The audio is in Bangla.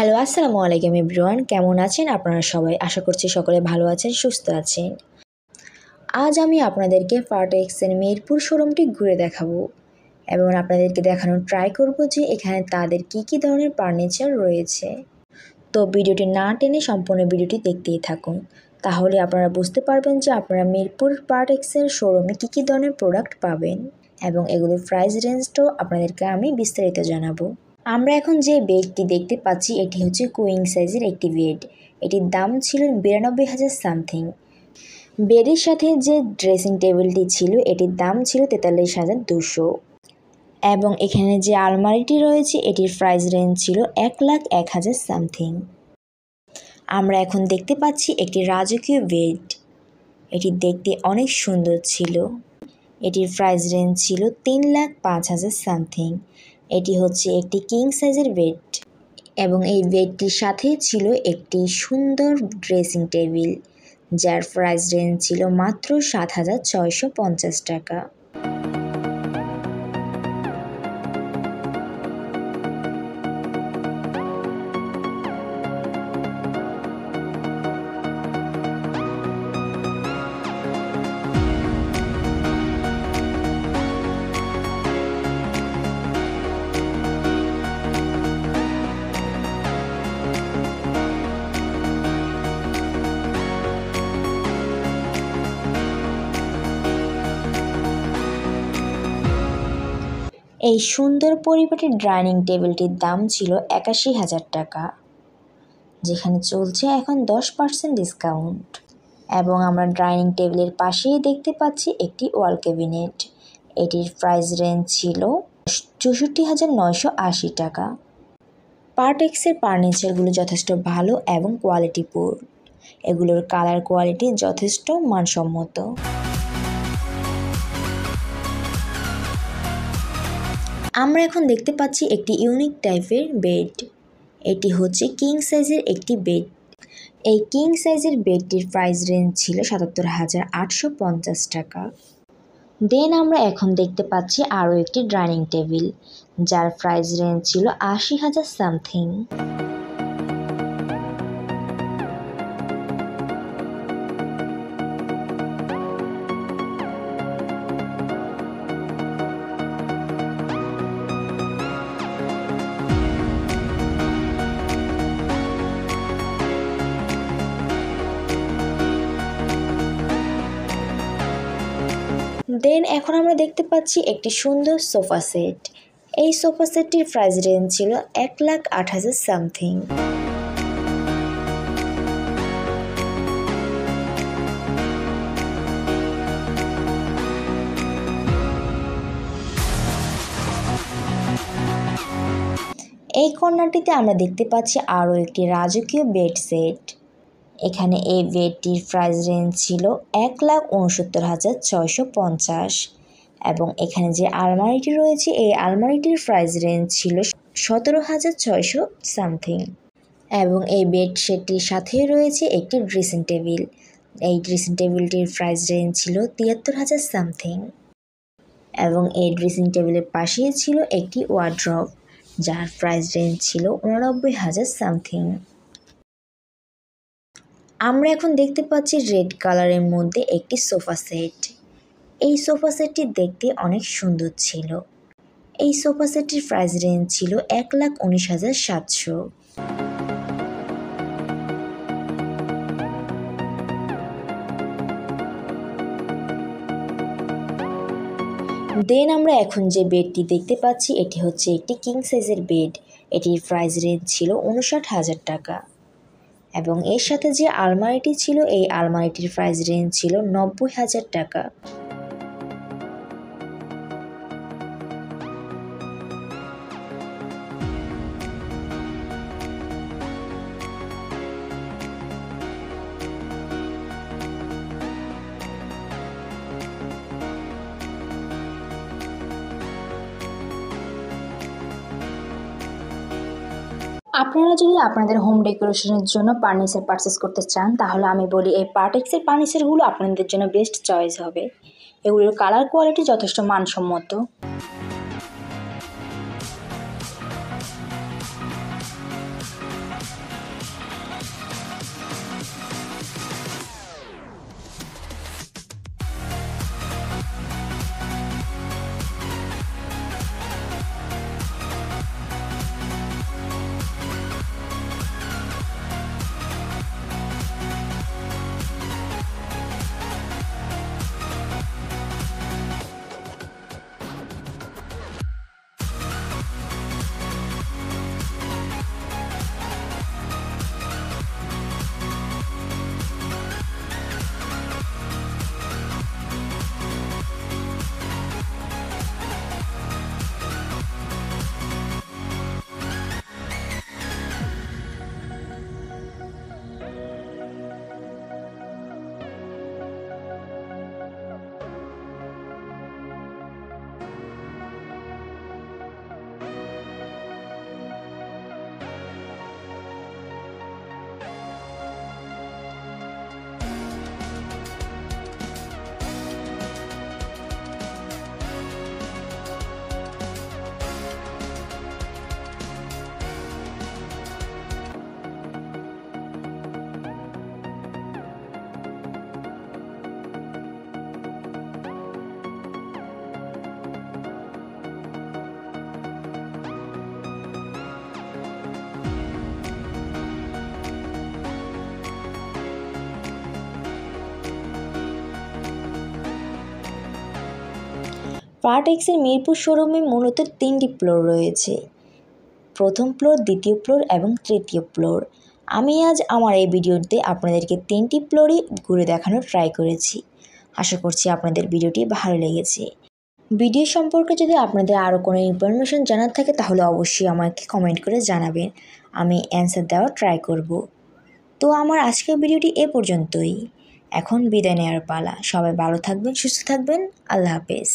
হ্যালো, আসসালামু আলাইকুম এভরিওয়ান। কেমন আছেন আপনারা সবাই? আশা করছি সকলে ভালো আছেন, সুস্থ আছেন। আজ আমি আপনাদেরকে পার্টেক্সের মিরপুর শোরুমটি ঘুরে দেখাবো এবং আপনাদেরকে দেখানোর ট্রাই করব যে এখানে তাদের কি ধরনের ফার্নিচার রয়েছে। তো ভিডিওটি না টেনে সম্পূর্ণ ভিডিওটি দেখতেই থাকুন, তাহলে আপনারা বুঝতে পারবেন যে আপনারা মিরপুর পার্টেক্সের শোরুমে কি ধরনের প্রোডাক্ট পাবেন এবং এগুলোর প্রাইস রেঞ্জটাও আপনাদেরকে আমি বিস্তারিত জানাবো। আমরা এখন যে বেডটি দেখতে পাচ্ছি এটি হচ্ছে কুইং সাইজের একটি বেড। এটির দাম ছিল 92,000 সামথিং। বেডের সাথে যে ড্রেসিং টেবিলটি ছিল এটির দাম ছিল 43,200 এবং এখানে যে আলমারিটি রয়েছে এটির প্রাইস রেঞ্জ ছিল 1,01,000 সামথিং। আমরা এখন দেখতে পাচ্ছি একটি রাজকীয় বেড। এটি দেখতে অনেক সুন্দর ছিল। এটির প্রাইস রেঞ্জ ছিল 3,05,000 সামথিং। এটি হচ্ছে একটি কিং সাইজের বেড এবং এই বেডটির সাথে ছিল একটি সুন্দর ড্রেসিং টেবিল, যার প্রাইস রেঞ্জ ছিল মাত্র 7,650 টাকা। এই সুন্দর পরিপাটির ডাইনিং টেবিলটির দাম ছিল 81,000 টাকা, যেখানে চলছে এখন 10% ডিসকাউন্ট। এবং আমরা ডাইনিং টেবিলের পাশেই দেখতে পাচ্ছি একটি ওয়াল ক্যাবিনেট। এটির প্রাইস রেঞ্জ ছিল 64,980 টাকা। পার্টেক্সের ফার্নিচারগুলো যথেষ্ট ভালো এবং কোয়ালিটিফুল। এগুলোর কালার কোয়ালিটি যথেষ্ট মানসম্মত। আমরা এখন দেখতে পাচ্ছি একটি ইউনিক টাইপের বেড। এটি হচ্ছে কিং সাইজের একটি বেড। এই কিং সাইজের বেডটির প্রাইস রেঞ্জ ছিল 77,850 টাকা। দেন আমরা এখন দেখতে পাচ্ছি আরও একটি ডাইনিং টেবিল, যার প্রাইস রেঞ্জ ছিল 80,000 সামথিং। দেন এখন আমরা দেখতে পাচ্ছি একটি সুন্দর সোফা সেট। এই সোফা সেটটির প্রাইস রেঞ্জ ছিল 1,08,000 সামথিং। এই কর্নারটিতে আমরা দেখতে পাচ্ছি আরও একটি রাজকীয় বেড সেট। এখানে এই বেডটির প্রাইস রেঞ্জ ছিল 1,69,650 এবং এখানে যে আলমারিটি রয়েছে এই আলমারিটির প্রাইস রেঞ্জ ছিল 17,600 সামথিং। এবং এই বেড সেটটির সাথে রয়েছে একটি ড্রেসিং টেবিল। এই ড্রেসিং টেবিলটির প্রাইস রেঞ্জ ছিল 73,000 সামথিং এবং এই ড্রেসিং টেবিলের পাশেই ছিল একটি ওয়ার্ড্রব, যার প্রাইস রেঞ্জ ছিল 89,000 সামথিং। আমরা এখন দেখতে পাচ্ছি রেড কালারের মধ্যে একটি সোফা সেট। এই সোফা সেটটি দেখতে অনেক সুন্দর ছিল। এই সোফা সেটটির প্রাইস রেঞ্জ ছিল 1,19,700। দেন আমরা এখন যে বেডটি দেখতে পাচ্ছি এটি হচ্ছে একটি কিং সাইজের বেড। এটির প্রাইস রেঞ্জ ছিল 59,000 টাকা এবং এর সাথে যে আলমারিটি ছিল এই আলমারিটির প্রাইস রেঞ্জ ছিল 90,000 টাকা। আপনারা যদি আপনাদের হোম ডেকোরেশনের জন্য ফার্নিচার পারচেস করতে চান তাহলে আমি বলি এই পার্টেক্সের ফার্নিচারগুলো আপনাদের জন্য বেস্ট চয়েস হবে। এগুলোর কালার কোয়ালিটি যথেষ্ট মানসম্মত। পার্টেক্সের মিরপুর শোরুমে মূলত 3টি ফ্লোর রয়েছে, প্রথম ফ্লোর, দ্বিতীয় ফ্লোর এবং তৃতীয় ফ্লোর। আমি আজ আমার এই ভিডিওতে আপনাদেরকে 3টি ফ্লোরই ঘুরে দেখানোর ট্রাই করেছি। আশা করছি আপনাদের ভিডিওটি ভালো লেগেছে। ভিডিও সম্পর্কে যদি আপনাদের আরও কোনো ইনফরমেশন জানার থাকে তাহলে অবশ্যই আমাকে কমেন্ট করে জানাবেন, আমি অ্যান্সার দেওয়ার ট্রাই করব। তো আমার আজকের ভিডিওটি এ পর্যন্তই। এখন বিদায় নেওয়ার পালা। সবাই ভালো থাকবেন, সুস্থ থাকবেন। আল্লাহ হাফেজ।